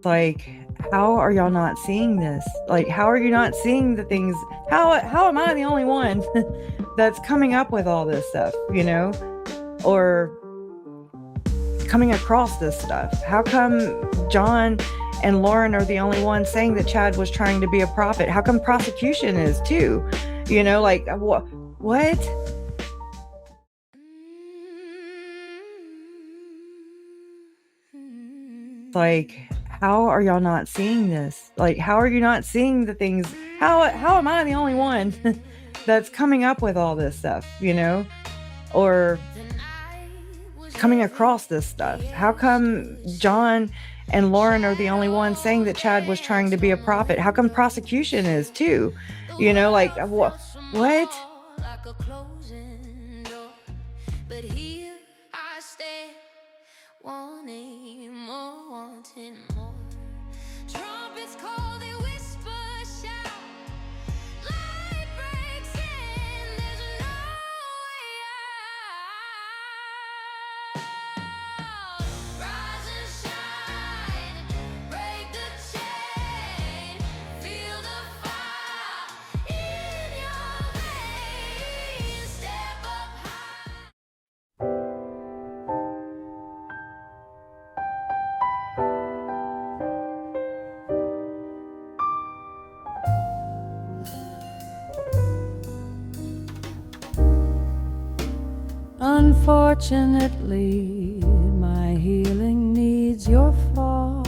Like, how are y'all not seeing this? Like, how are you not seeing the things? How am I the only one that's coming up with all this stuff, or coming across this stuff? How come John and Lauren are the only ones saying that Chad was trying to be a prophet? How come prosecution is too? Like what? Like, how are y'all not seeing this? Like, how are you not seeing the things? How am I the only one that's coming up with all this stuff, or coming across this stuff? How come John and Lauren are the only ones saying that Chad was trying to be a prophet? How come prosecution is too? Like what? But here I stand, wanting more. Trumpets call, they whisper, shout. Light breaks in, there's no way out. Rise and shine, break the chain, feel the fire in your veins. Step up high. Unfortunately, my healing needs your fall.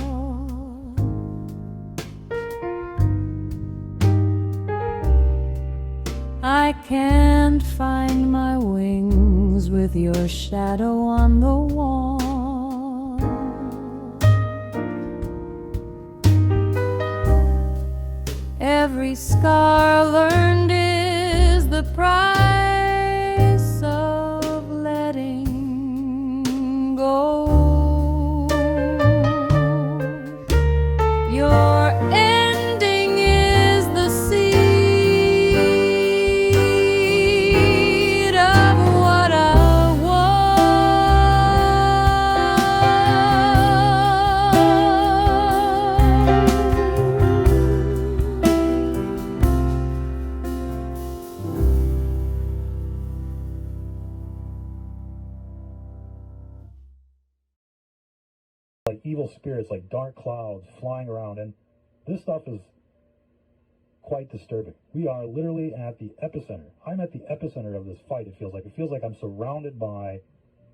I can't find my wings with your shadow on the wall. Every scar learned is the price of letting go. Your ending is the seed of what I like evil spirits, like dark clouds flying around, and this stuff is quite disturbing. We are literally at the epicenter. I'm at the epicenter of this fight. It feels like I'm surrounded by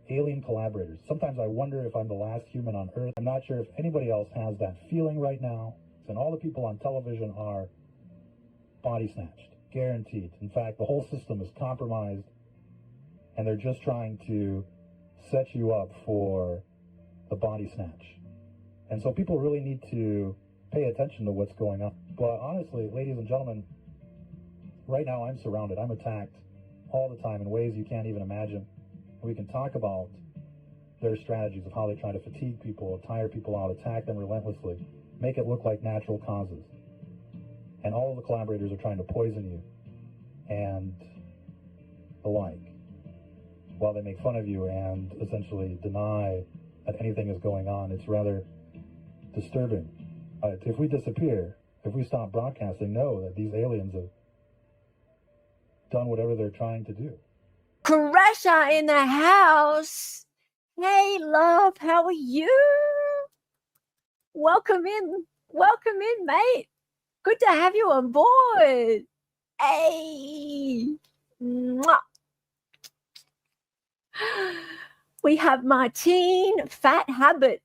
alien collaborators. Sometimes I wonder if I'm the last human on Earth. I'm not sure if anybody else has that feeling right now. And all the people on television are body snatched, guaranteed. In fact, the whole system is compromised, and they're just trying to set you up for the body snatch. And so people really need to pay attention to what's going on. But honestly, ladies and gentlemen, right now I'm surrounded. I'm attacked all the time in ways you can't even imagine. We can talk about their strategies of how they try to fatigue people, tire people out, attack them relentlessly, make it look like natural causes. And all of the collaborators are trying to poison you and the like, while they make fun of you and essentially deny that anything is going on. It's rather disturbing. If we disappear, if we stop broadcasting, know that these aliens have done whatever they're trying to do. Kresha in the house. Hey, love, how are you? Welcome in, mate. Good to have you on board. Hey, mwah. We have Martine, Fat Hobbit.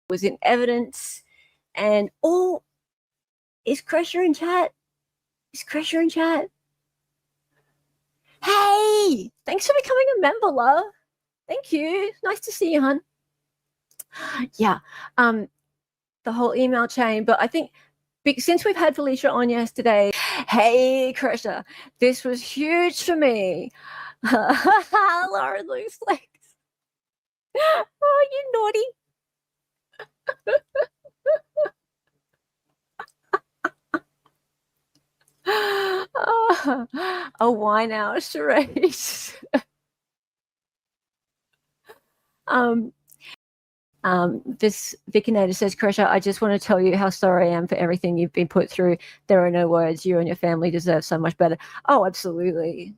Was in evidence, and is Kresha in chat? Hey, thanks for becoming a member, love. Thank you. Nice to see you, hun. Yeah, the whole email chain, but I think since we've had Felicia on yesterday, hey, Kresha, this was huge for me. Laura loose legs. Oh, you naughty. Oh, A wine hour charade. This Vicinator says, Kresha, I just want to tell you how sorry I am for everything you've been put through. There are no words. You and your family deserve so much better. Oh, absolutely.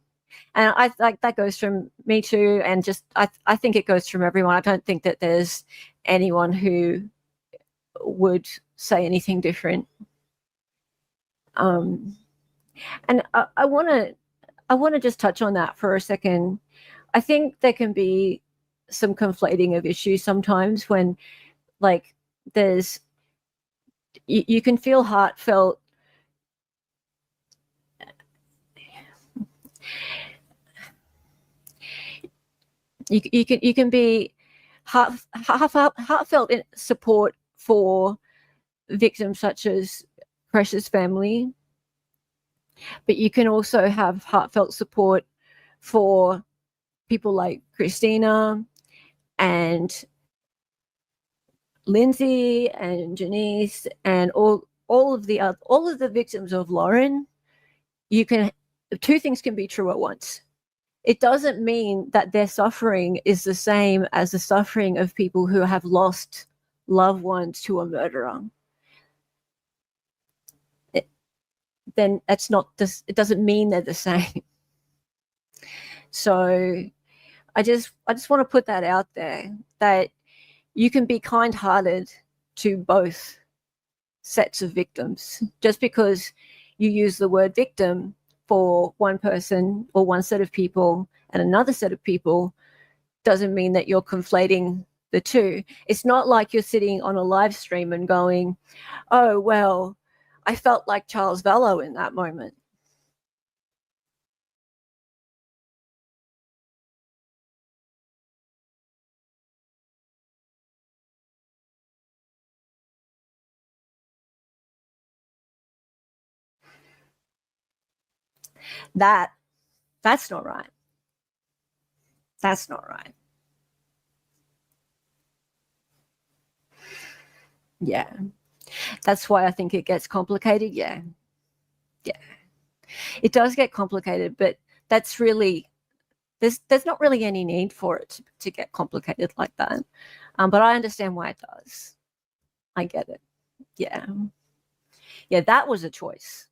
And I like that goes from me too. And just, I think it goes from everyone. I don't think that there's anyone who would say anything different. And I want to just touch on that for a second. I think there can be some conflating of issues sometimes when, like, there's you can feel heartfelt. You can be heartfelt in support for victims such as Kresha's family, but you can also have heartfelt support for people like Christina and Lindsay and Janice and all of the victims of Lauren. Two things can be true at once. It doesn't mean that their suffering is the same as the suffering of people who have lost loved ones to a murderer. Then that's not this. It doesn't mean they're the same. So I just want to put that out there, that you can be kind-hearted to both sets of victims. Just because you use the word victim for one person or one set of people and another set of people doesn't mean that you're conflating the two. It's not like you're sitting on a live stream and going, oh, well, I felt like Charles Vello in that moment. That's not right. That's not right. Yeah. That's why I think it gets complicated. Yeah. It does get complicated, but that's really, there's not really any need for it to get complicated like that. But I understand why it does. I get it. Yeah. Yeah, that was a choice.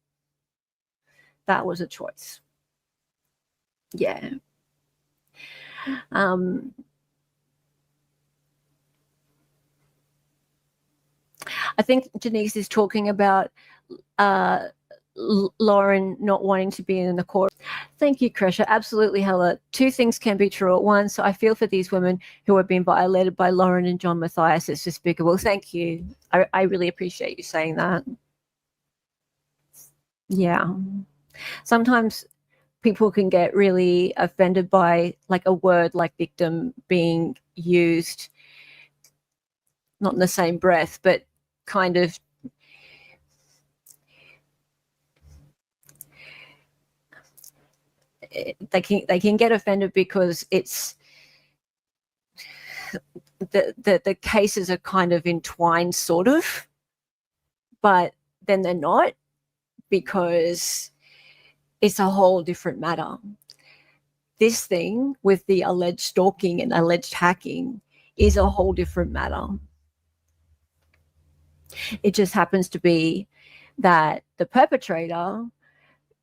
That was a choice. Yeah. I think Janice is talking about Lauren not wanting to be in the court. Thank you, Kresha. Absolutely, Hella. Two things can be true at once. So I feel for these women who have been violated by Lauren and John Matthias. It's despicable. Thank you. I really appreciate you saying that. Yeah. Sometimes people can get really offended by like a word like victim being used, not in the same breath, but kind of they can get offended because it's the cases are kind of entwined, sort of, but then they're not, because it's a whole different matter. This thing with the alleged stalking and alleged hacking is a whole different matter. It just happens to be that the perpetrator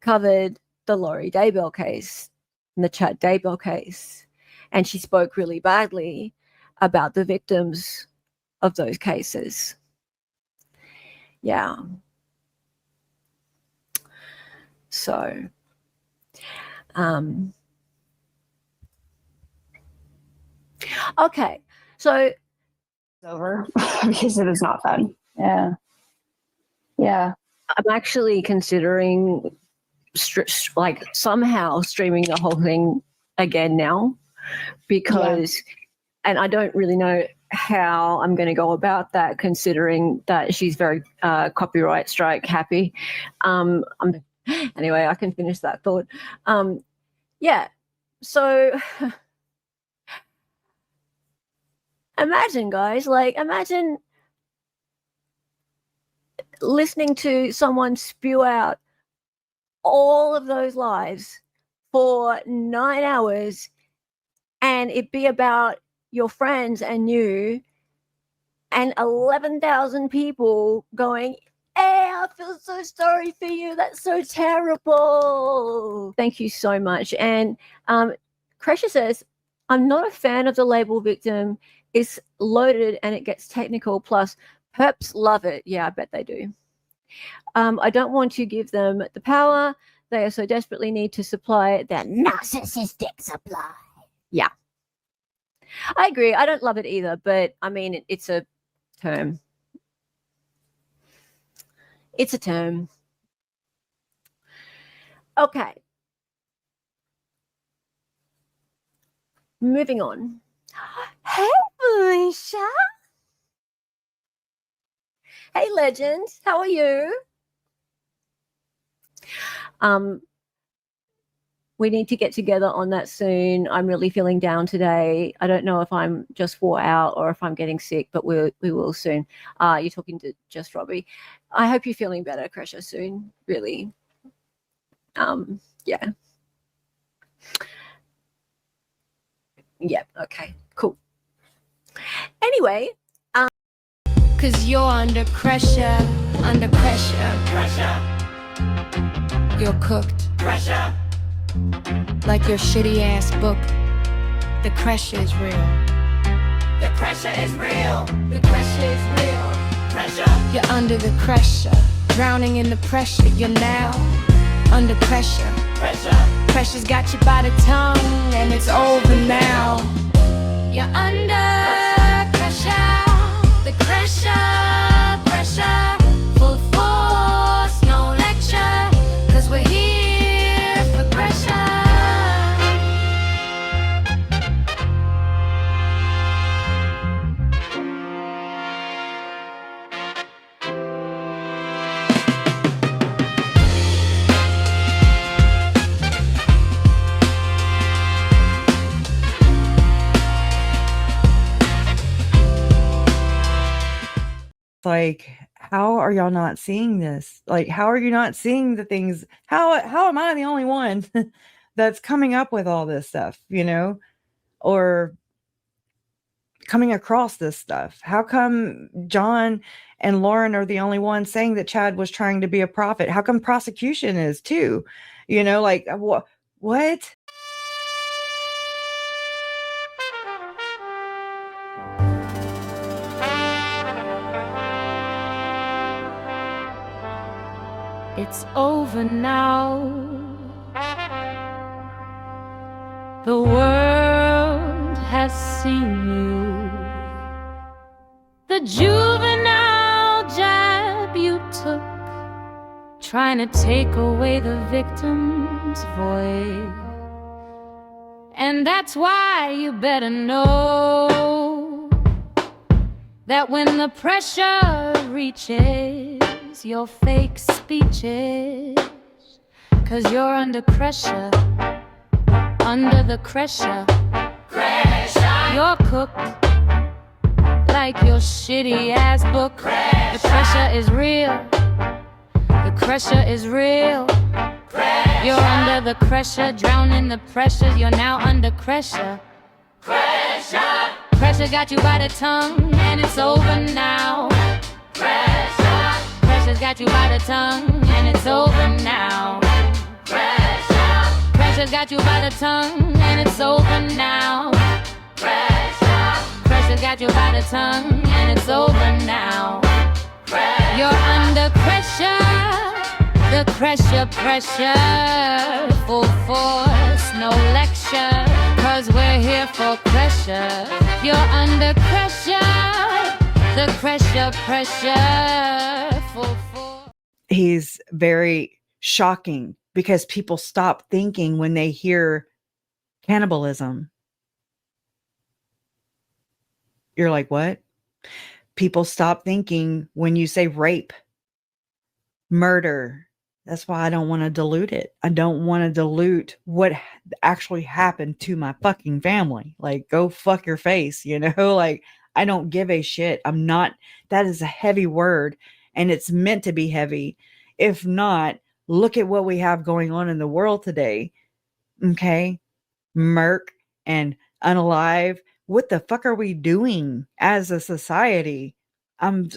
covered the Laurie Daybell case and the Chad Daybell case, and she spoke really badly about the victims of those cases. Yeah. So, okay. So over because it is not fun. Yeah. I'm actually considering like somehow streaming the whole thing again now, because and I don't really know how I'm going to go about that, considering that she's very copyright strike happy. Anyway, I can finish that thought. Yeah. So imagine, guys, imagine listening to someone spew out all of those lives for 9 hours and it be about your friends and you and 11,000 people going, hey, I feel so sorry for you. That's so terrible. Thank you so much. And Kresha says, I'm not a fan of the label victim. It's loaded and it gets technical. Plus, perps love it. Yeah, I bet they do. I don't want to give them the power. They so desperately need to supply their narcissistic supply. Yeah. I agree. I don't love it either, but I mean, it's a term. It's a term. Okay. Moving on. Hey, Felicia. Hey, legend. How are you? We need to get together on that soon. I'm really feeling down today. I don't know if I'm just wore out or if I'm getting sick, but we will soon. You're talking to Just Robbie. I hope you're feeling better, Kresha, soon. Really. Yeah. Yeah. Okay. Cool. Anyway. Cause you're under pressure, under pressure. Kresha, You're cooked Kresha, like your shitty ass book. The pressure is real. the pressure is real. The pressure is real. Kresha, You're under the pressure, drowning in the pressure. You're now under pressure. Kresha, Pressure's got you by the tongue, and it's over now. You're under pressure. The pressure, pressure, full force, no lecture. Cause we're here for pressure. Like, how are y'all not seeing this? Like, how are you not seeing the things? How am I the only one that's coming up with all this stuff, or coming across this stuff? How come John and Lauren are the only ones saying that Chad was trying to be a prophet? How come prosecution is too? Like what? It's over now. The world has seen you. The juvenile jab you took, trying to take away the victim's voice. And that's why you better know that when the pressure reaches your fake speeches, 'cause you're under pressure, under the pressure. Kresha, You're cooked like your shitty ass book. The pressure is real. The pressure is real. You're under the pressure, drowning the pressure. You're now under pressure. Kresha, Pressure got you by the tongue, and it's over now. Kresha, Pressure's got you by the tongue, and it's over now. Kresha, Pressure's got you by the tongue, and it's over now. Kresha, Pressure's got you by the tongue, and it's over now. Kresha, You're under pressure, the pressure, full force, no lecture, 'cause we're here for pressure. You're under pressure, the pressure, full force. He's very shocking because people stop thinking when they hear cannibalism. You're like, what? People stop thinking when you say rape, murder. That's why I don't want to dilute it. I don't want to dilute what actually happened to my fucking family. Like, go fuck your face, Like, I don't give a shit. That is a heavy word, and it's meant to be heavy. If not, Look at what we have going on in the world today. Okay. Merc and Unalive. What the fuck are we doing as a society? I'm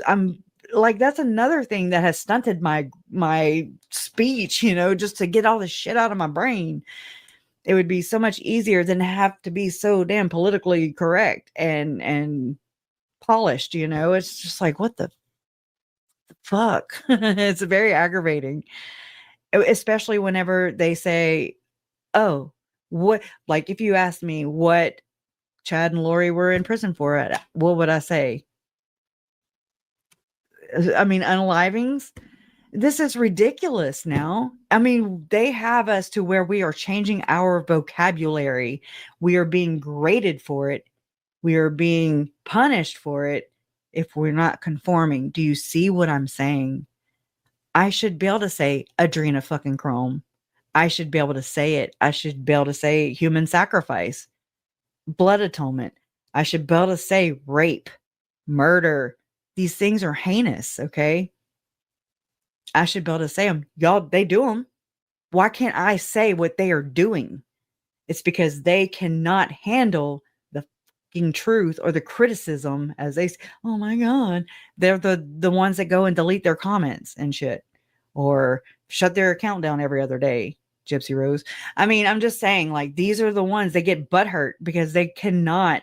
like, that's another thing that has stunted my speech, just to get all this shit out of my brain. It would be so much easier than have to be so damn politically correct and polished, It's just like, what the fuck? It's very aggravating, especially whenever they say, oh, what, like if you asked me what Chad and Lori were in prison for, what would I say? I mean, unalivings. This is ridiculous now. I mean, they have us to where we are changing our vocabulary. We are being graded for it. We are being punished for it if we're not conforming. Do you see what I'm saying? I should be able to say adrena fucking chrome. I should be able to say it. I should be able to say human sacrifice, blood atonement. I should be able to say rape, murder. These things are heinous, okay? I should be able to say them. Y'all, they do them. Why can't I say what they are doing? It's because they cannot handle the fucking truth or the criticism, as they say. Oh my God. They're the ones that go and delete their comments and shit, or shut their account down every other day. Gypsy Rose. I mean, I'm just saying, like, these are the ones that get butthurt because they cannot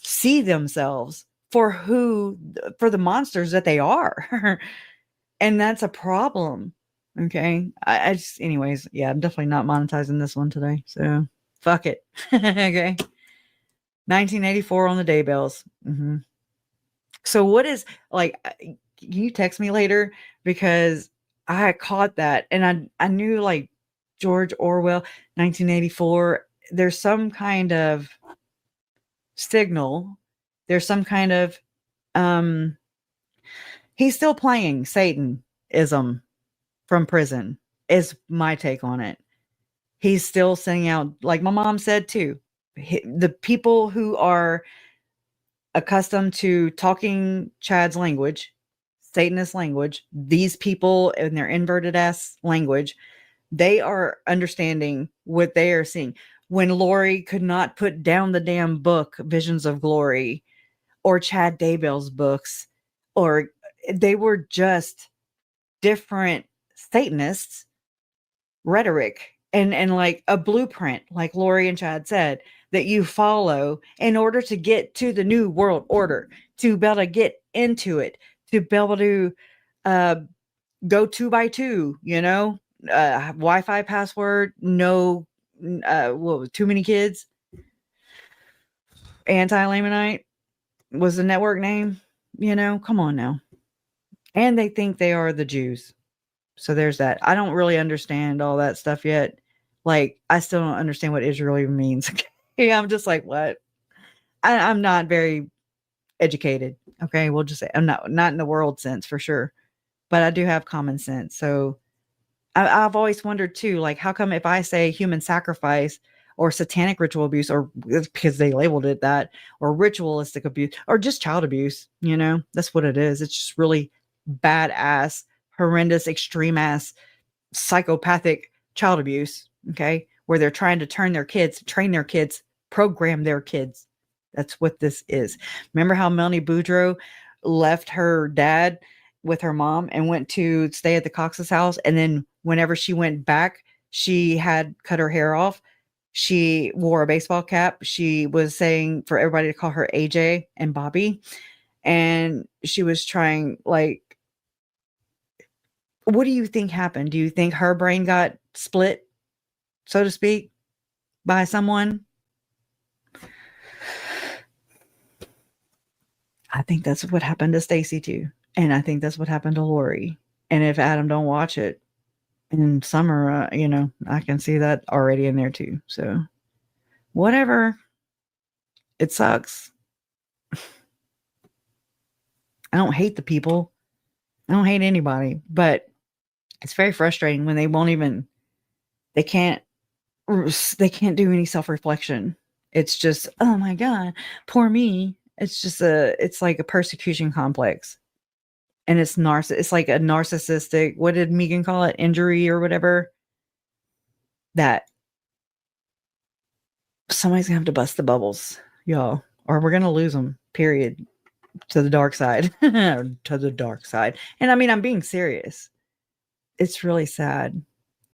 see themselves for the monsters that they are. And that's a problem. Okay. I just, anyways, yeah, I'm definitely not monetizing this one today. So fuck it. Okay. 1984 on the day bells. Mm-hmm. So what is, like, can you text me later? Because I caught that and I knew, like, George Orwell, 1984, there's some kind of signal. There's some kind of, he's still playing Satanism from prison is my take on it. He's still sending out, like my mom said too, the people who are accustomed to talking Chad's language, Satanist language, these people in their inverted ass language, they are understanding what they are seeing. When Lori could not put down the damn book, Visions of Glory, or Chad Daybell's books, or they were just different Satanists rhetoric and like a blueprint, like Lori and Chad said, that you follow in order to get to the new world order, to be able to get into it, to be able to go 2x2, Wi-Fi password, no, too many kids. Anti-Lamanite was the network name, come on now. And they think they are the Jews. So there's that. I don't really understand all that stuff yet. Like, I still don't understand what Israel even means. I'm just like, what? I'm not very educated. Okay, we'll just say I'm not in the world sense for sure, but I do have common sense. So I've always wondered too, like, how come if I say human sacrifice or satanic ritual abuse, or because they labeled it that, or ritualistic abuse, or just child abuse, that's what it is. It's just really badass, horrendous, extreme ass, psychopathic child abuse. Okay, where they're trying to train their kids, program their kids. That's what this is. Remember how Melanie Boudreaux left her dad with her mom and went to stay at the Cox's house, and then whenever she went back, she had cut her hair off. She wore a baseball cap. She was saying for everybody to call her AJ and Bobby, and she was trying, like, what do you think happened? Do you think her brain got split, so to speak, by someone? I think that's what happened to Stacy too. And I think that's what happened to Lori. And if Adam don't watch it in summer, I can see that already in there too. So whatever. It sucks. I don't hate the people. I don't hate anybody, but it's very frustrating when they can't do any self-reflection. It's just, oh my God, poor me. It's just it's like a persecution complex. and it's it's like a narcissistic, what did Megan call it? Injury or whatever. That somebody's gonna have to bust the bubbles, y'all, or we're gonna lose them, period. To the dark side. To the dark side. And I mean, I'm being serious. It's really sad.